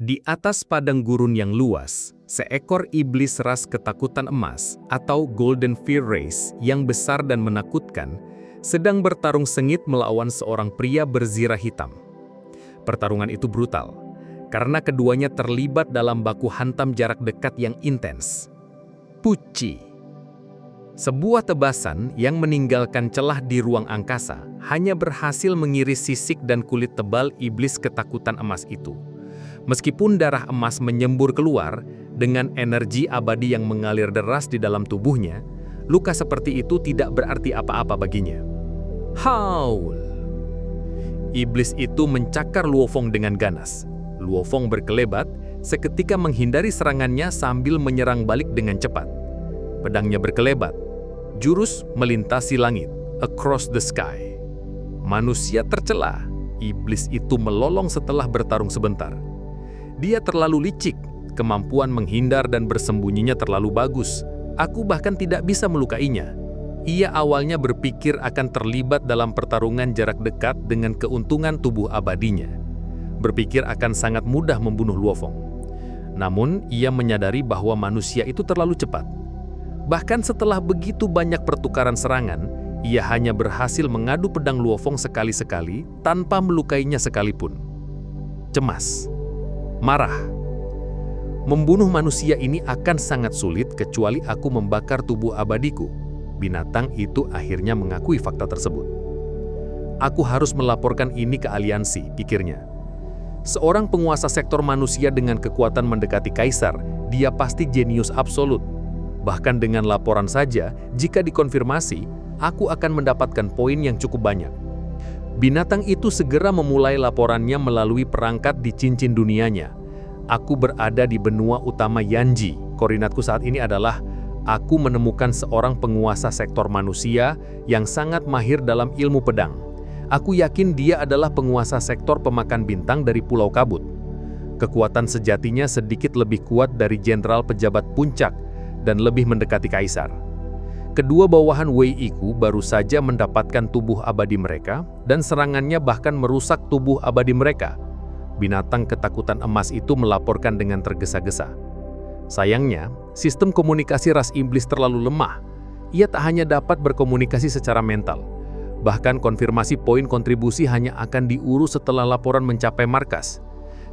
Di atas padang gurun yang luas, seekor iblis ras ketakutan emas atau Golden Fear Race yang besar dan menakutkan sedang bertarung sengit melawan seorang pria berzirah hitam. Pertarungan itu brutal, karena keduanya terlibat dalam baku hantam jarak dekat yang intens. Pucci. Sebuah tebasan yang meninggalkan celah di ruang angkasa hanya berhasil mengiris sisik dan kulit tebal iblis ketakutan emas itu. Meskipun darah emas menyembur keluar dengan energi abadi yang mengalir deras di dalam tubuhnya, luka seperti itu tidak berarti apa-apa baginya. Haul! Iblis itu mencakar Luofeng dengan ganas. Luofeng berkelebat, seketika menghindari serangannya sambil menyerang balik dengan cepat. Pedangnya berkelebat, jurus melintasi langit, across the sky. Manusia tercela, iblis itu melolong setelah bertarung sebentar. Dia terlalu licik, kemampuan menghindar dan bersembunyinya terlalu bagus. Aku bahkan tidak bisa melukainya. Ia awalnya berpikir akan terlibat dalam pertarungan jarak dekat dengan keuntungan tubuh abadinya. Berpikir akan sangat mudah membunuh Luofeng. Namun, ia menyadari bahwa manusia itu terlalu cepat. Bahkan setelah begitu banyak pertukaran serangan, ia hanya berhasil mengadu pedang Luofeng sekali-sekali tanpa melukainya sekalipun. Cemas. Marah. Membunuh manusia ini akan sangat sulit kecuali aku membakar tubuh abadiku. Binatang itu akhirnya mengakui fakta tersebut. Aku harus melaporkan ini ke aliansi, pikirnya. Seorang penguasa sektor manusia dengan kekuatan mendekati kaisar, dia pasti jenius absolut. Bahkan dengan laporan saja, jika dikonfirmasi, aku akan mendapatkan poin yang cukup banyak. Binatang itu segera memulai laporannya melalui perangkat di cincin dunianya. Aku berada di benua utama Yanji. Koordinatku saat ini adalah, aku menemukan seorang penguasa sektor manusia yang sangat mahir dalam ilmu pedang. Aku yakin dia adalah penguasa sektor pemakan bintang dari Pulau Kabut. Kekuatan sejatinya sedikit lebih kuat dari jenderal pejabat puncak dan lebih mendekati kaisar. Kedua bawahan Wei-ku baru saja mendapatkan tubuh abadi mereka dan serangannya bahkan merusak tubuh abadi mereka. Binatang ketakutan emas itu melaporkan dengan tergesa-gesa. Sayangnya, sistem komunikasi ras iblis terlalu lemah. Ia tak hanya dapat berkomunikasi secara mental. Bahkan konfirmasi poin kontribusi hanya akan diurus setelah laporan mencapai markas.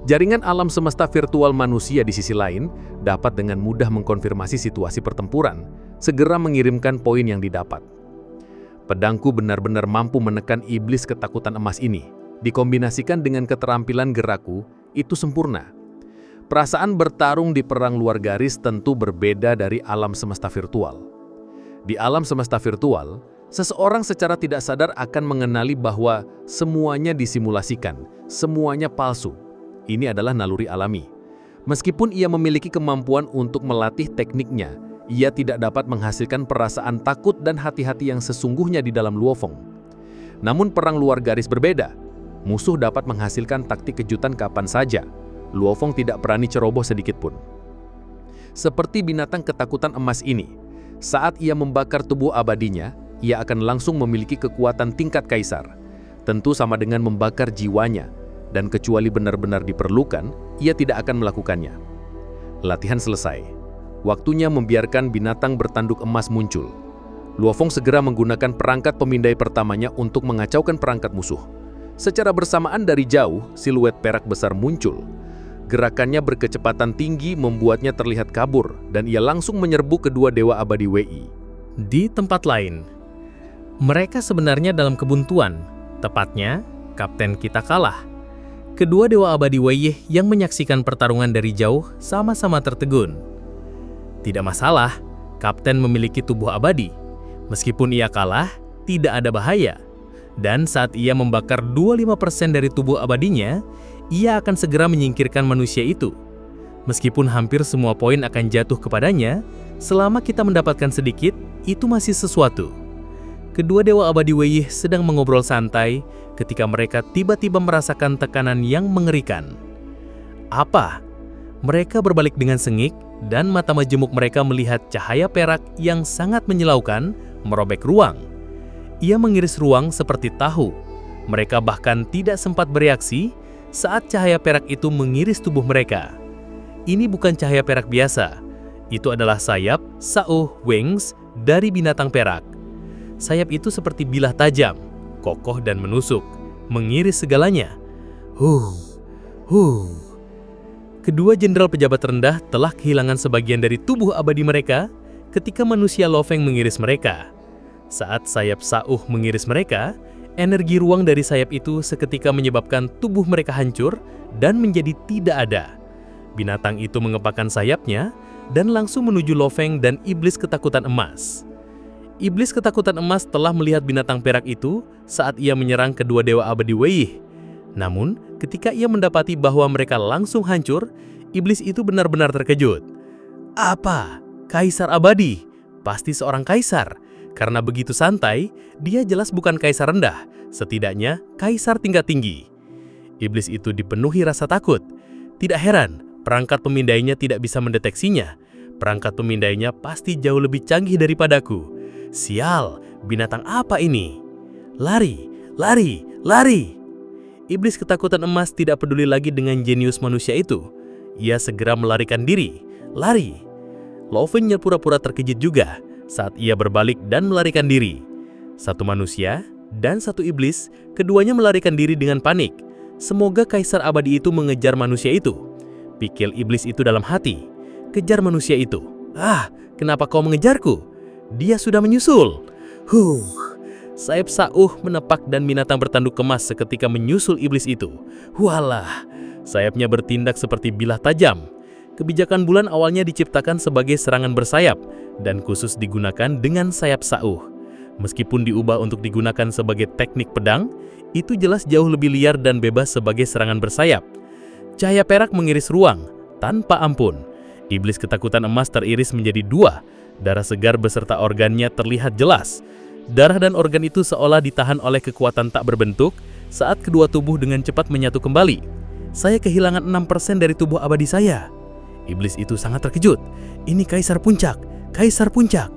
Jaringan alam semesta virtual manusia di sisi lain dapat dengan mudah mengkonfirmasi situasi pertempuran, segera mengirimkan poin yang didapat. Pedangku benar-benar mampu menekan iblis ketakutan emas ini. Dikombinasikan dengan keterampilan gerakku, itu sempurna. Perasaan bertarung di perang luar garis tentu berbeda dari alam semesta virtual. Di alam semesta virtual, seseorang secara tidak sadar akan mengenali bahwa semuanya disimulasikan, semuanya palsu. Ini adalah naluri alami. Meskipun ia memiliki kemampuan untuk melatih tekniknya, ia tidak dapat menghasilkan perasaan takut dan hati-hati yang sesungguhnya di dalam Luofeng. Namun perang luar garis berbeda. Musuh dapat menghasilkan taktik kejutan kapan saja. Luofeng tidak berani ceroboh sedikit pun. Seperti binatang ketakutan emas ini, saat ia membakar tubuh abadinya, ia akan langsung memiliki kekuatan tingkat kaisar. Tentu sama dengan membakar jiwanya, dan kecuali benar-benar diperlukan, ia tidak akan melakukannya. Latihan selesai. Waktunya membiarkan binatang bertanduk emas muncul. Luofeng segera menggunakan perangkat pemindai pertamanya untuk mengacaukan perangkat musuh. Secara bersamaan dari jauh, siluet perak besar muncul. Gerakannya berkecepatan tinggi membuatnya terlihat kabur, dan ia langsung menyerbu kedua dewa abadi Wei. Di tempat lain, mereka sebenarnya dalam kebuntuan. Tepatnya, kapten kita kalah. Kedua dewa abadi Wei yang menyaksikan pertarungan dari jauh sama-sama tertegun. Tidak masalah, kapten memiliki tubuh abadi. Meskipun ia kalah, tidak ada bahaya. Dan saat ia membakar 25% dari tubuh abadinya, ia akan segera menyingkirkan manusia itu. Meskipun hampir semua poin akan jatuh kepadanya, selama kita mendapatkan sedikit, itu masih sesuatu. Kedua dewa abadi Wei sedang mengobrol santai ketika mereka tiba-tiba merasakan tekanan yang mengerikan. Apa? Mereka berbalik dengan sengik, dan mata majemuk mereka melihat cahaya perak yang sangat menyilaukan merobek ruang. Ia mengiris ruang seperti tahu. Mereka bahkan tidak sempat bereaksi saat cahaya perak itu mengiris tubuh mereka. Ini bukan cahaya perak biasa. Itu adalah sayap Sauh Wings dari binatang perak. Sayap itu seperti bilah tajam, kokoh dan menusuk, mengiris segalanya. Kedua jenderal pejabat rendah telah kehilangan sebagian dari tubuh abadi mereka ketika manusia Lo-Feng mengiris mereka. Saat sayap Sauh mengiris mereka, energi ruang dari sayap itu seketika menyebabkan tubuh mereka hancur dan menjadi tidak ada. Binatang itu mengepakkan sayapnya dan langsung menuju Lo-Feng dan Iblis Ketakutan Emas. Iblis Ketakutan Emas telah melihat binatang perak itu saat ia menyerang kedua dewa abadi Weiyih. Namun, ketika ia mendapati bahwa mereka langsung hancur, iblis itu benar-benar terkejut. Apa? Kaisar abadi? Pasti seorang kaisar. Karena begitu santai, dia jelas bukan kaisar rendah, setidaknya kaisar tingkat tinggi. Iblis itu dipenuhi rasa takut. Tidak heran, perangkat pemindainya tidak bisa mendeteksinya. Perangkat pemindainya pasti jauh lebih canggih daripadaku. Sial, binatang apa ini? Lari, lari, lari! Iblis Ketakutan Emas tidak peduli lagi dengan jenius manusia itu. Ia segera melarikan diri. Lari. Lo-Feng pura-pura terkejut juga saat ia berbalik dan melarikan diri. Satu manusia dan satu iblis, keduanya melarikan diri dengan panik. Semoga kaisar abadi itu mengejar manusia itu. Pikir iblis itu dalam hati. Kejar manusia itu. Kenapa kau mengejarku? Dia sudah menyusul. Sayap Sauh menepak dan binatang bertanduk kemas seketika menyusul iblis itu. Walah, sayapnya bertindak seperti bilah tajam. Kebijakan bulan awalnya diciptakan sebagai serangan bersayap dan khusus digunakan dengan sayap Sauh. Meskipun diubah untuk digunakan sebagai teknik pedang, itu jelas jauh lebih liar dan bebas sebagai serangan bersayap. Cahaya perak mengiris ruang, tanpa ampun. Iblis Ketakutan Emas teriris menjadi dua. Darah segar beserta organnya terlihat jelas. Darah dan organ itu seolah ditahan oleh kekuatan tak berbentuk saat kedua tubuh dengan cepat menyatu kembali. Saya kehilangan 6% dari tubuh abadi saya. Iblis itu sangat terkejut. Ini Kaisar Puncak, Kaisar Puncak.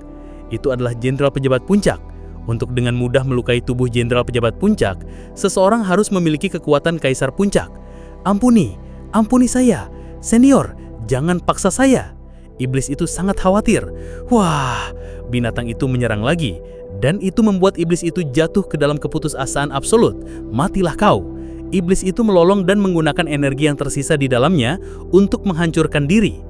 Itu adalah Jenderal Pejabat Puncak. Untuk dengan mudah melukai tubuh Jenderal Pejabat Puncak, seseorang harus memiliki kekuatan Kaisar Puncak. Ampuni, ampuni saya. Senior, jangan paksa saya. Iblis itu sangat khawatir. Wah, binatang itu menyerang lagi. Dan itu membuat iblis itu jatuh ke dalam keputusasaan absolut. Matilah kau. Iblis itu melolong dan menggunakan energi yang tersisa di dalamnya untuk menghancurkan diri.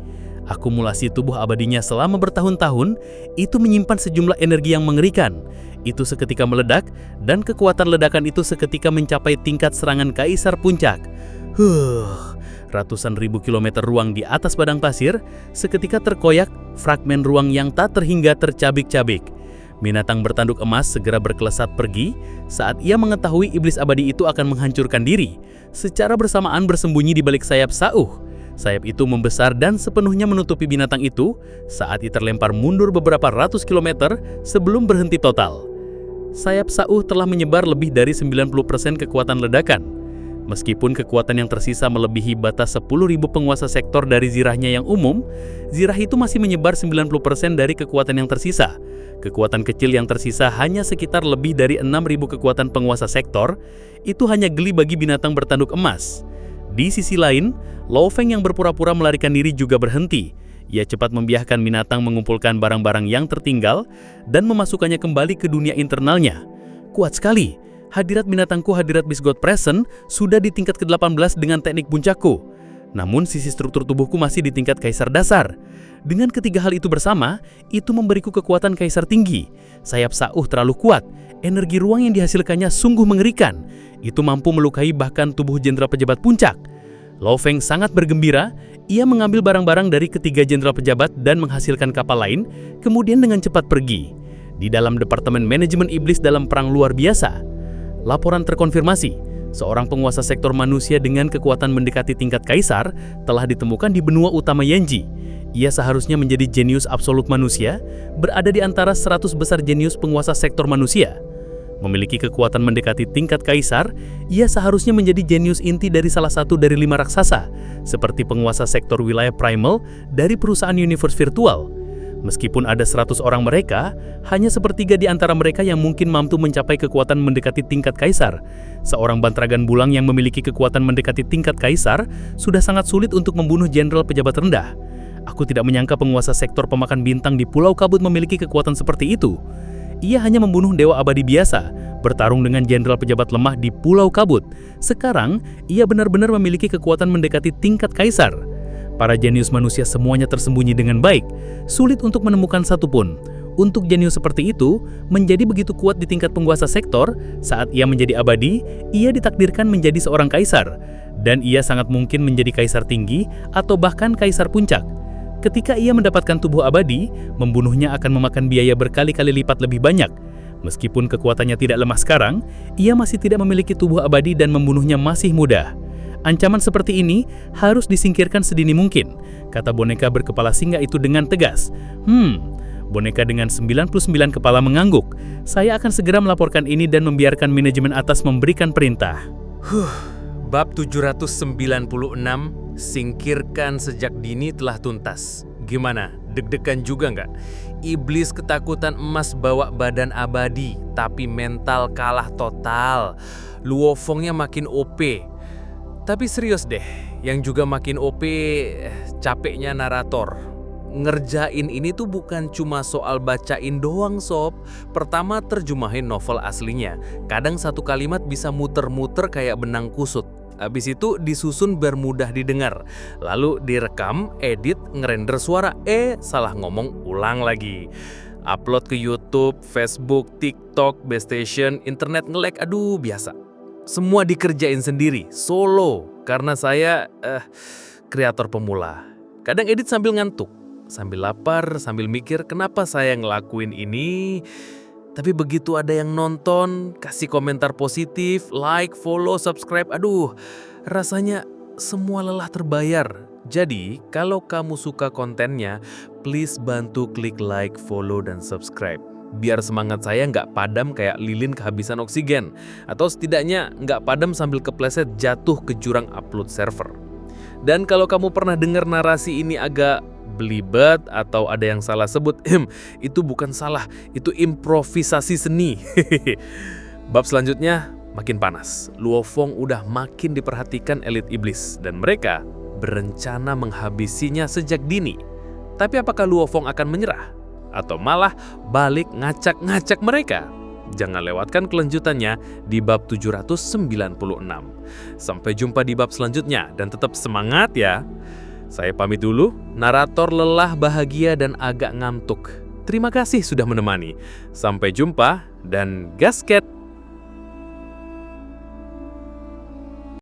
Akumulasi tubuh abadinya selama bertahun-tahun itu menyimpan sejumlah energi yang mengerikan. Itu seketika meledak dan kekuatan ledakan itu seketika mencapai tingkat serangan Kaisar Puncak. Ratusan ribu kilometer ruang di atas padang pasir seketika terkoyak, fragmen ruang yang tak terhingga tercabik-cabik. Binatang bertanduk emas segera berkelesat pergi saat ia mengetahui iblis abadi itu akan menghancurkan diri. Secara bersamaan bersembunyi di balik sayap Sauh. Sayap itu membesar dan sepenuhnya menutupi binatang itu saat ia terlempar mundur beberapa ratus kilometer sebelum berhenti total. Sayap Sauh telah menyebar lebih dari 90% kekuatan ledakan. Meskipun kekuatan yang tersisa melebihi batas 10.000 penguasa sektor dari zirahnya yang umum, zirah itu masih menyebar 90% dari kekuatan yang tersisa. Kekuatan kecil yang tersisa hanya sekitar lebih dari 6.000 kekuatan penguasa sektor, itu hanya geli bagi binatang bertanduk emas. Di sisi lain, Lo-Feng yang berpura-pura melarikan diri juga berhenti. Ia cepat membiarkan binatang mengumpulkan barang-barang yang tertinggal dan memasukkannya kembali ke dunia internalnya. Kuat sekali. Hadirat binatangku Hadirat Beast God Present sudah di tingkat ke-18 dengan teknik puncakku. Namun sisi struktur tubuhku masih di tingkat kaisar dasar. Dengan ketiga hal itu bersama, itu memberiku kekuatan kaisar tinggi. Sayap Sauh terlalu kuat. Energi ruang yang dihasilkannya sungguh mengerikan. Itu mampu melukai bahkan tubuh jenderal pejabat puncak. Lo-Feng sangat bergembira. Ia mengambil barang-barang dari ketiga jenderal pejabat dan menghasilkan kapal lain, kemudian dengan cepat pergi. Di dalam Departemen Manajemen Iblis dalam perang luar biasa. Laporan terkonfirmasi, seorang penguasa sektor manusia dengan kekuatan mendekati tingkat kaisar telah ditemukan di benua utama Yanji. Ia seharusnya menjadi jenius absolut manusia, berada di antara 100 besar jenius penguasa sektor manusia. Memiliki kekuatan mendekati tingkat kaisar, ia seharusnya menjadi jenius inti dari salah satu dari 5 raksasa, seperti penguasa sektor wilayah primal dari perusahaan universe virtual. Meskipun ada 100 orang mereka, hanya sepertiga di antara mereka yang mungkin mampu mencapai kekuatan mendekati tingkat kaisar. Seorang bantragan bulang yang memiliki kekuatan mendekati tingkat kaisar sudah sangat sulit untuk membunuh jenderal pejabat rendah. Aku tidak menyangka penguasa sektor pemakan bintang di Pulau Kabut memiliki kekuatan seperti itu. Ia hanya membunuh dewa abadi biasa, bertarung dengan jenderal pejabat lemah di Pulau Kabut. Sekarang, ia benar-benar memiliki kekuatan mendekati tingkat kaisar. Para jenius manusia semuanya tersembunyi dengan baik, sulit untuk menemukan satupun. Untuk jenius seperti itu, menjadi begitu kuat di tingkat penguasa sektor, saat ia menjadi abadi, ia ditakdirkan menjadi seorang kaisar. Dan ia sangat mungkin menjadi kaisar tinggi atau bahkan kaisar puncak. Ketika ia mendapatkan tubuh abadi, membunuhnya akan memakan biaya berkali-kali lipat lebih banyak. Meskipun kekuatannya tidak lemah sekarang, ia masih tidak memiliki tubuh abadi dan membunuhnya masih mudah. Ancaman seperti ini harus disingkirkan sedini mungkin, kata boneka berkepala singa itu dengan tegas. Boneka dengan 99 kepala mengangguk. Saya akan segera melaporkan ini dan membiarkan manajemen atas memberikan perintah. Bab 796, singkirkan sejak dini telah tuntas. Gimana? Deg-degan juga nggak? Iblis ketakutan emas bawa badan abadi, tapi mental kalah total. Luo Fongnya makin OP. Tapi serius deh, yang juga makin OP, capeknya narator. Ngerjain ini tuh bukan cuma soal bacain doang sob. Pertama terjemahin novel aslinya. Kadang satu kalimat bisa muter-muter kayak benang kusut. Habis itu disusun biar mudah didengar. Lalu direkam, edit, ngerender suara. Salah ngomong, ulang lagi. Upload ke YouTube, Facebook, TikTok, Base Station, internet nge-lag, aduh biasa. Semua dikerjain sendiri, solo, karena saya kreator pemula. Kadang edit sambil ngantuk, sambil lapar, sambil mikir kenapa saya ngelakuin ini. Tapi begitu ada yang nonton, kasih komentar positif, like, follow, subscribe, aduh, rasanya semua lelah terbayar. Jadi, kalau kamu suka kontennya, please bantu klik like, follow, dan subscribe. Biar semangat saya nggak padam kayak lilin kehabisan oksigen. Atau setidaknya nggak padam sambil kepleset jatuh ke jurang upload server. Dan kalau kamu pernah dengar narasi ini agak belibet atau ada yang salah sebut, itu bukan salah, itu improvisasi seni. Bab selanjutnya makin panas. Luo Fong udah makin diperhatikan elit iblis. Dan mereka berencana menghabisinya sejak dini. Tapi apakah Luo Fong akan menyerah? Atau malah balik ngacak-ngacak mereka? Jangan lewatkan kelanjutannya di bab 796. Sampai jumpa di bab selanjutnya dan tetap semangat ya. Saya pamit dulu, narator lelah, bahagia, dan agak ngantuk. Terima kasih sudah menemani. Sampai jumpa dan gasket!